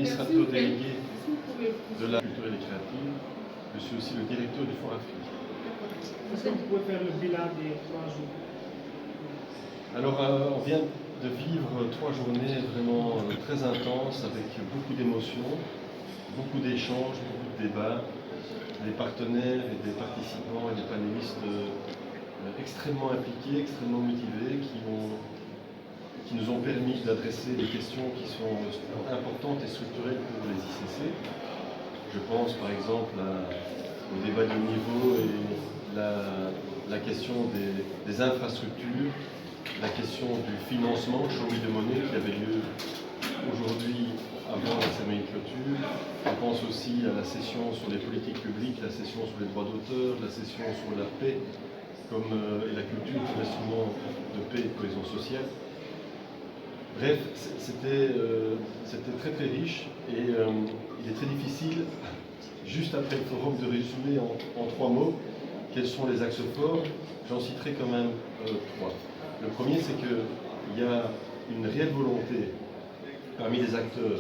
administrateur délégué de la culture et créative. Je suis aussi le directeur du Fort Afrique. Est-ce que vous pouvez faire le bilan des 3 jours? Alors, on vient de vivre 3 journées vraiment très intenses avec beaucoup d'émotions, beaucoup d'échanges, beaucoup de débats, des partenaires et des participants et des panélistes extrêmement impliqués, extrêmement motivés, qui nous ont permis d'adresser des questions qui sont importantes et structurelles pour les ICC. Je pense par exemple au débat de haut niveau et la question des infrastructures, la question du financement, Show-me the money, qui avait lieu aujourd'hui avant la cérémonie de clôture. Je pense aussi à la session sur les politiques publiques, la session sur les droits d'auteur, la session sur la paix et la culture comme instrument de paix et de cohésion sociale. Bref, c'était très très riche et il est très difficile, juste après le forum, de résumer en 3 mots quels sont les axes forts. J'en citerai quand même 3. Le premier, c'est qu'il y a une réelle volonté parmi les acteurs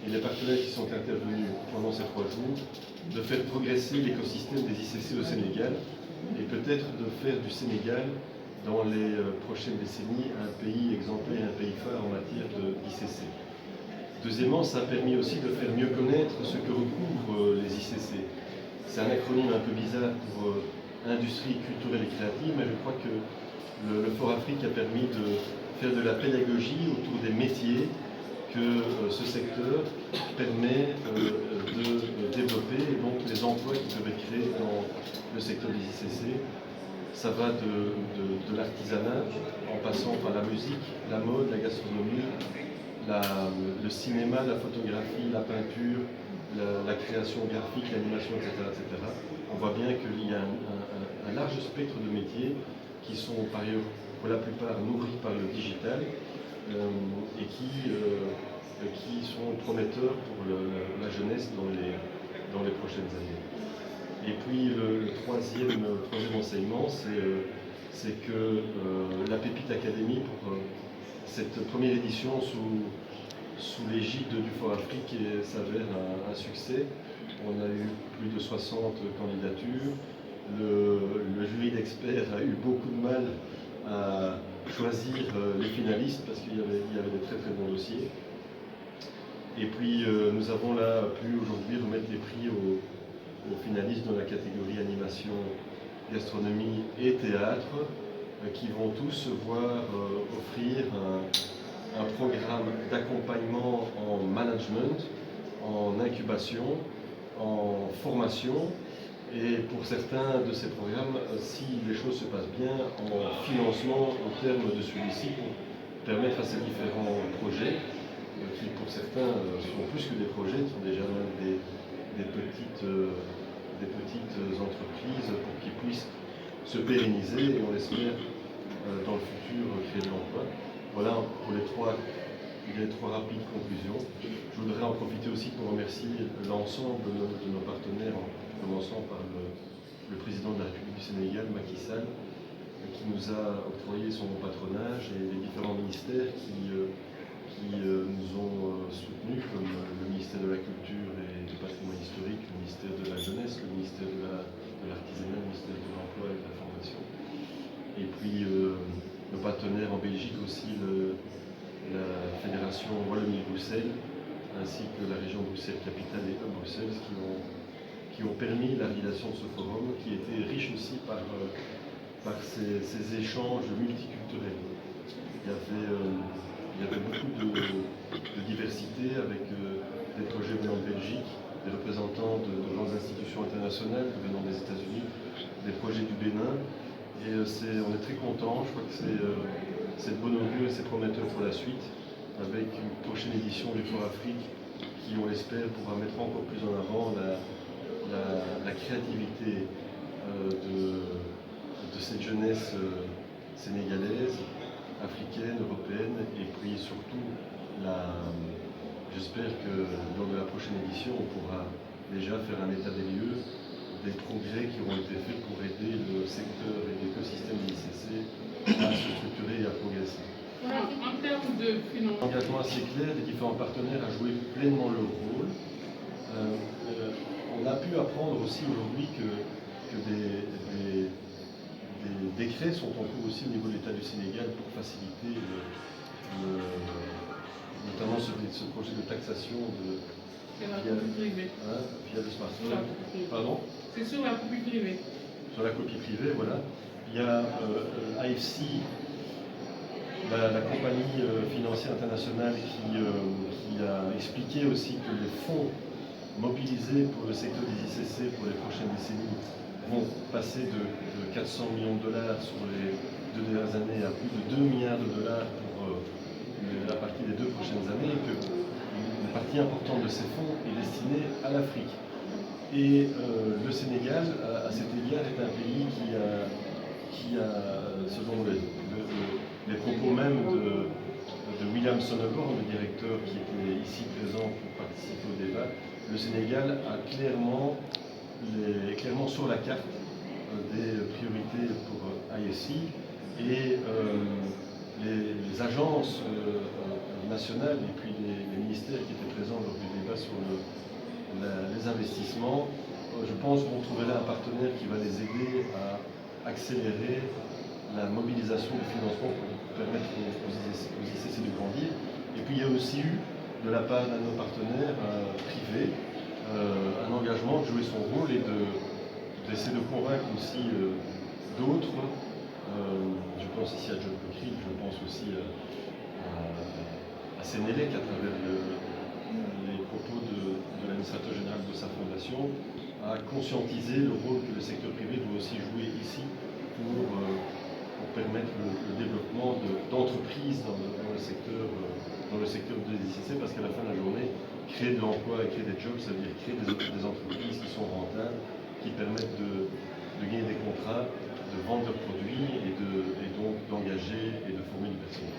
et les partenaires qui sont intervenus pendant ces 3 jours de faire progresser l'écosystème des ICC au Sénégal et peut-être de faire du Sénégal dans les prochaines décennies un pays exemplaire, un pays phare en matière d'ICC. Deuxièmement, ça a permis aussi de faire mieux connaître ce que recouvrent les ICC. C'est un acronyme un peu bizarre pour industrie culturelle et créative, mais je crois que le Fort Afrique a permis de faire de la pédagogie autour des métiers que ce secteur permet de développer, et donc les emplois qui peuvent être créés dans le secteur des ICC. Ça va de l'artisanat, en passant par la musique, la mode, la gastronomie, le cinéma, la photographie, la peinture, la création graphique, l'animation, etc., etc. On voit bien qu'il y a un large spectre de métiers qui sont par ailleurs, pour la plupart, nourris par le digital et qui sont prometteurs pour la jeunesse dans les prochaines années. Et puis le troisième enseignement, c'est que la Pépite Académie, pour cette première édition sous l'égide du Fort Afrique, s'avère un succès. On a eu plus de 60 candidatures. Le jury d'experts a eu beaucoup de mal à choisir les finalistes parce qu'il y avait des très très bons dossiers. Et puis nous avons là pu aujourd'hui remettre les prix aux finalistes dans la catégorie animation, gastronomie et théâtre, qui vont tous se voir offrir un programme d'accompagnement en management, en incubation, en formation, et pour certains de ces programmes, si les choses se passent bien, en financement au terme de celui-ci pour permettre à ces différents projets, qui pour certains sont plus que des projets, sont déjà même des petites entreprises pour qu'ils puissent se pérenniser et on l'espère dans le futur créer de l'emploi. Voilà pour les trois rapides conclusions. Je voudrais en profiter aussi pour remercier l'ensemble de nos partenaires, en commençant par le président de la République du Sénégal, Macky Sall, qui nous a octroyé son patronage, et les différents ministères qui nous ont soutenus, comme le ministère de la Culture et du Patrimoine historique, le ministère de la Jeunesse, le ministère de l'Artisanat, le ministère de l'Emploi et de la Formation. Et puis nos partenaires en Belgique aussi, la Fédération Wallonie-Bruxelles, ainsi que la région Bruxelles-Capitale et Bruxelles, qui ont permis la réalisation de ce forum, qui était riche aussi par ces échanges multiculturels. Il y avait beaucoup de diversité avec des projets venant de Belgique, des représentants de grandes institutions internationales venant des États-Unis, des projets du Bénin. Et on est très contents, je crois que c'est de bon augure et c'est prometteur pour la suite, avec une prochaine édition du Fort Afrique qui, on l'espère, pourra mettre encore plus en avant la créativité de cette jeunesse sénégalaise, africaine, européenne, et puis surtout, j'espère que lors de la prochaine édition, on pourra déjà faire un état des lieux des progrès qui auront été faits pour aider le secteur et l'écosystème de l'ICC à se structurer et à progresser. En termes de financement, Engagement assez clair des différents partenaires à jouer pleinement leur rôle. On a pu apprendre aussi aujourd'hui que des décrets sont en cours aussi au niveau de l'État du Sénégal pour faciliter notamment ce projet de taxation c'est la copie privée. via le smartphone. Sur la copie privée. Pardon? C'est sur la copie privée. Sur la copie privée, voilà. Il y a AFC, la compagnie financière internationale qui a expliqué aussi que les fonds mobilisés pour le secteur des ICC pour les prochaines décennies vont passer de 400 millions de dollars sur les 2 dernières années à plus de 2 milliards de dollars pour la partie des 2 prochaines années, et qu'une partie importante de ces fonds est destinée à l'Afrique. Et le Sénégal, à cet égard, est un pays qui a selon les propos même de William Sonneborn, le directeur qui était ici présent pour participer au débat, le Sénégal a clairement sur la carte des priorités pour IFC, et les agences nationales et puis les ministères qui étaient présents lors du débat sur les investissements, je pense qu'on trouverait un partenaire qui va les aider à accélérer la mobilisation du financement pour permettre aux ICC de grandir. Et puis il y a aussi eu, de la part d'un de nos partenaires privés, un engagement de jouer son rôle et d'essayer de convaincre aussi d'autres. Je pense ici à John Cochrane, je pense aussi à Sénélec à travers les propos de l'administrateur général de sa fondation, à conscientiser le rôle que le secteur privé doit aussi jouer ici pour permettre le développement d'entreprises dans le secteur des ICC, parce qu'à la fin de la journée, créer de l'emploi et créer des jobs, ça veut dire créer des entreprises qui sont rentables, qui permettent de gagner des contrats, de vendre leurs produits et donc d'engager et de former du personnel.